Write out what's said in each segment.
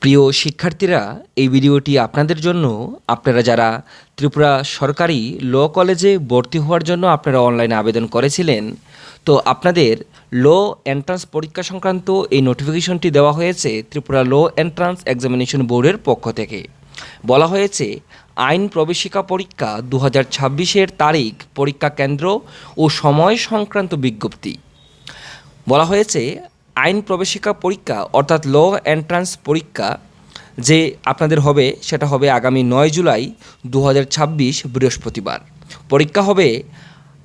প্রিয় শিক্ষার্থীরা, এই ভিডিওটি আপনাদের জন্য। আপনারা যারা ত্রিপুরা সরকারি ল কলেজে ভর্তি হওয়ার জন্য আপনারা অনলাইনে আবেদন করেছিলেন, তো আপনাদের ল এন্ট্রান্স পরীক্ষা সংক্রান্ত এই নোটিফিকেশনটি দেওয়া হয়েছে ত্রিপুরা ল এন্ট্রান্স এক্সামিনেশন বোর্ডের পক্ষ থেকে। বলা হয়েছে আইন প্রবেশিকা পরীক্ষা 2026-এর তারিখ, পরীক্ষা কেন্দ্র ও সময় সংক্রান্ত বিজ্ঞপ্তি। বলা হয়েছে আইন প্রবেশিকা পরীক্ষা অর্থাৎ ল এন্ট্রান্স পরীক্ষা যে আপনাদের হবে সেটা হবে আগামী 9 জুলাই 2026 বৃহস্পতিবার। পরীক্ষা হবে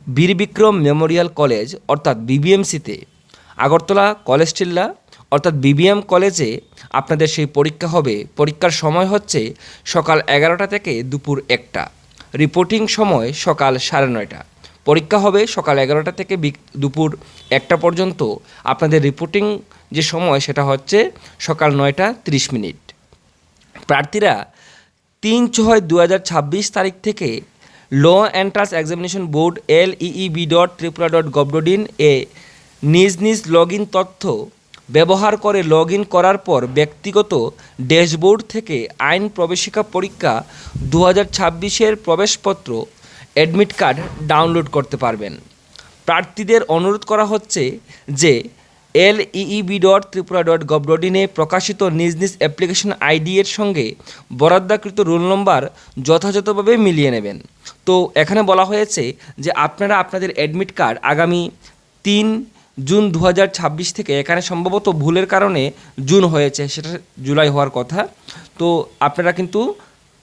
বীর বিক্রম মেমোরিয়াল কলেজ অর্থাৎ বিবিএমসিতে, আগরতলা কলেজ টিল্লা অর্থাৎ বিবিএম কলেজে আপনাদের সেই পরীক্ষা হবে। পরীক্ষার সময় হচ্ছে সকাল 11টা থেকে দুপুর 1টা, রিপোর্টিং সময় সকাল 9:30। পরীক্ষা হবে সকাল 11টা থেকে দুপুর 1টা পর্যন্ত। আপনাদের রিপোর্টিং যে সময় সেটা হচ্ছে সকাল 9:30। প্রার্থীরা 3/6/2026 তারিখ থেকে ল এন্ট্রান্স এক্সামিনেশন বোর্ড leeb.tripura.gov.in এ নিজ নিজ লগ ইন তথ্য ব্যবহার করে লগ ইন করার পর ব্যক্তিগত ড্যাশবোর্ড থেকে আইন প্রবেশিকা পরীক্ষা 2026-এর প্রবেশপত্র অ্যাডমিট কার্ড ডাউনলোড করতে পারবেন। প্রার্থীদের অনুরোধ করা হচ্ছে যে leeb.tripura.gov.in এ প্রকাশিত নিজ নিজ অ্যাপ্লিকেশন আইডি এর সঙ্গে বরাদ্দকৃত রোল নম্বর যথাযথভাবে মিলিয়ে নেবেন। তো এখানে বলা হয়েছে যে আপনারা আপনাদের অ্যাডমিট কার্ড আগামী 3 জুন 2026 থেকে, এখানে সম্ভবত ভুলের কারণে জুন হয়েছে, সেটা জুলাই হওয়ার কথা। তো আপনারা কিন্তু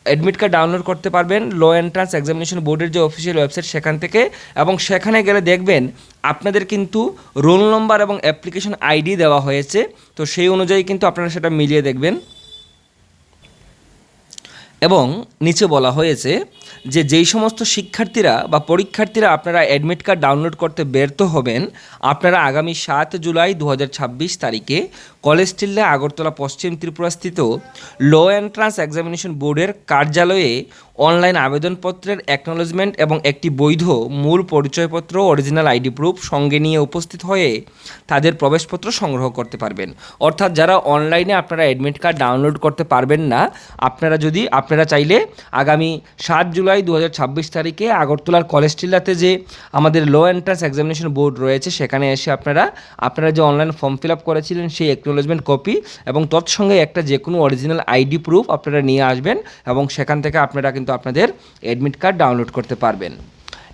অ্যাডমিট কার্ড ডাউনলোড করতে পারবেন ল এন্ট্রান্স এক্সামিনেশন বোর্ডের যে অফিসিয়াল ওয়েবসাইট সেখান থেকে, এবং সেখানে গেলে দেখবেন আপনাদের কিন্তু রোল নম্বর এবং অ্যাপ্লিকেশন আইডি দেওয়া হয়েছে। তো সেই অনুযায়ী কিন্তু আপনারা সেটা মিলিয়ে দেখবেন। এবং নিচে বলা হয়েছে যে যেই সমস্ত শিক্ষার্থীরা বা পরীক্ষার্থীরা আপনারা অ্যাডমিট কার্ড ডাউনলোড করতে ব্যর্থ হবেন, আপনারা আগামী 7 জুলাই 2026 তারিখে কলেজ টিল্লা আগরতলা পশ্চিম ত্রিপুরাস্থিত ল এন্ট্রান্স এক্সামিনেশন বোর্ডের কার্যালয়ে অনলাইন আবেদনপত্রের অ্যাকনোলেজমেন্ট এবং একটি বৈধ মূল পরিচয়পত্র অরিজিনাল আইডি প্রুফ সঙ্গে নিয়ে উপস্থিত হয়ে তাদের প্রবেশপত্র সংগ্রহ করতে পারবেন। অর্থাৎ যারা অনলাইনে আপনারা অ্যাডমিট কার্ড ডাউনলোড করতে পারবেন না, আপনারা চাইলে আগামী 7 জুলাই 2026 তারিখে আগরতলার কলেজ টিল্লাতে যে আমাদের ল এন্ট্রান্স এক্সামিনেশন বোর্ড রয়েছে সেখানে এসে আপনারা যে অনলাইন ফর্ম ফিল আপ করেছিলেন সেই অ্যাকনোলেজমেন্ট কপি এবং তৎসঙ্গে একটা যে কোনো অরিজিনাল আইডি প্রুফ আপনারা নিয়ে আসবেন, এবং সেখান থেকে আপনারা কিন্তু আপনাদের অ্যাডমিট কার্ড ডাউনলোড করতে পারবেন।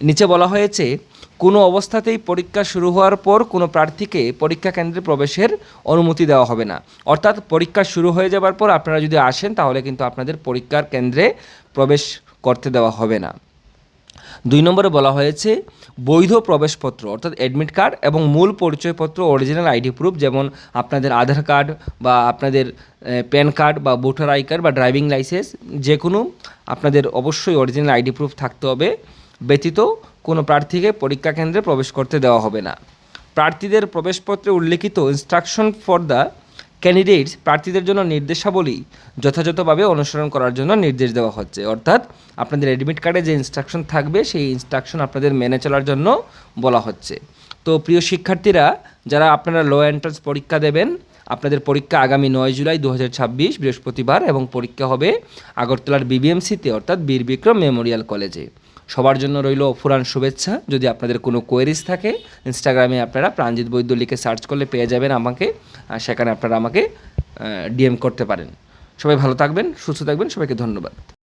নিচে বলা হয়েছে কোনো অবস্থাতেই পরীক্ষা শুরু হওয়ার পর কোনো প্রার্থীকে পরীক্ষা কেন্দ্রে প্রবেশের অনুমতি দেওয়া হবে না। অর্থাৎ পরীক্ষা শুরু হয়ে যাবার পর আপনারা যদি আসেন তাহলে কিন্তু আপনাদের পরীক্ষার কেন্দ্রে প্রবেশ করতে দেওয়া হবে না। 2 নম্বরে বলা হয়েছে বৈধ প্রবেশপত্র অর্থাৎ অ্যাডমিট কার্ড এবং মূল পরিচয়পত্র অরিজিনাল আইডি প্রুফ, যেমন আপনাদের আধার কার্ড বা আপনাদের প্যান কার্ড বা ভোটার আই কার্ড বা ড্রাইভিং লাইসেন্স, যে কোনো আপনাদের অবশ্যই অরিজিনাল আইডি প্রুফ থাকতে হবে, ব্যতীত কোনো প্রার্থীকে পরীক্ষা কেন্দ্রে প্রবেশ করতে দেওয়া হবে না। প্রার্থীদের প্রবেশপত্রে উল্লেখিত ইনস্ট্রাকশন ফর দ্য ক্যান্ডিডেটস, প্রার্থীদের জন্য নির্দেশাবলী যথাযথভাবে অনুসরণ করার জন্য নির্দেশ দেওয়া হচ্ছে। অর্থাৎ আপনাদের অ্যাডমিট কার্ডে যে ইনস্ট্রাকশন থাকবে সেই ইনস্ট্রাকশন আপনাদের মেনে চলার জন্য বলা হচ্ছে। তো প্রিয় শিক্ষার্থীরা, যারা আপনারা ল এন্ট্রান্স পরীক্ষা দেবেন, আপনাদের পরীক্ষা আগামী 9 জুলাই 2026 বৃহস্পতিবার, এবং পরীক্ষা হবে আগরতলার বিবিএমসিতে অর্থাৎ বীর বিক্রম মেমোরিয়াল কলেজে। সবার জন্য রইল অফুরান শুভেচ্ছা। যদি আপনাদের কোনো কোয়েরিজ থাকে, ইনস্টাগ্রামে আপনারা প্রাণজিৎ বৈদ্য লিখে সার্চ করলে পেয়ে যাবেন আমাকে, আর সেখানে আপনারা আমাকে ডিএম করতে পারেন। সবাই ভালো থাকবেন, সুস্থ থাকবেন, সবাইকে ধন্যবাদ।